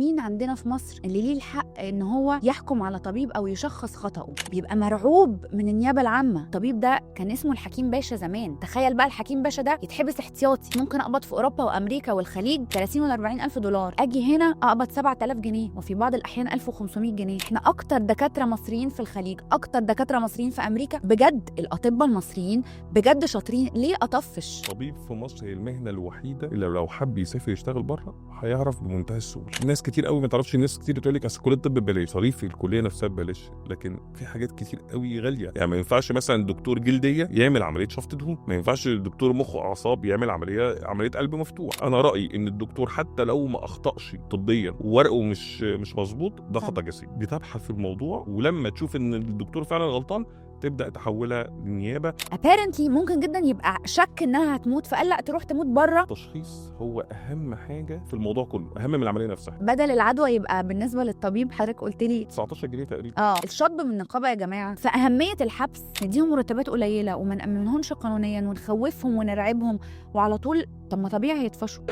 مين عندنا في مصر اللي ليه الحق ان هو يحكم على طبيب او يشخص خطأه؟ بيبقى مرعوب من النيابه العامه. الطبيب ده كان اسمه الحكيم باشا زمان، تخيل بقى الحكيم باشا ده يتحبس احتياطي، ممكن اقبض في اوروبا وامريكا والخليج 30 ولا 40 الف دولار، اجي هنا اقبض 7000 جنيه وفي بعض الاحيان 1500 جنيه. احنا اكتر دكاتره مصريين في الخليج، اكتر دكاتره مصريين في امريكا، بجد الاطباء المصريين بجد شاطرين. ليه اطفش؟ طبيب في مصر هي المهنه الوحيده اللي لو حب يسافر يشتغل بره هيعرف بمنتهى السهوله. ناس كتير قوي ما تعرفش، ناس كتير تقول لك اصل كليه الطب ببلاش، صريف الكليه نفسها ببلاش، لكن في حاجات كتير قوي غاليه. يعني ما ينفعش مثلا دكتور جلديه يعمل عمليه شفط دهون، ما ينفعش دكتور مخ واعصاب يعمل عمليه قلب مفتوح. انا رايي ان الدكتور حتى لو ما اخطاش طبيا وورقه مش مظبوط، ده خطا جسيم. بتبحث في الموضوع، ولما تشوف ان الدكتور فعلا غلطان تبدا تحولها للنيابه. apparently ممكن جدا يبقى شك انها هتموت فقال لا تروح تموت بره. التشخيص هو اهم حاجه في الموضوع كله، اهم من العمليه نفسها. بدل العدوى يبقى بالنسبه للطبيب حضرتك قلت لي 19 جنيه تقريبا. الشطب من النقابه يا جماعه. فاهميه الحبس، نديهم مرتبات قليله وما نامنهمش قانونيا ونخوفهم ونرعبهم وعلى طول، طب ما طبيعي هيتفشوا.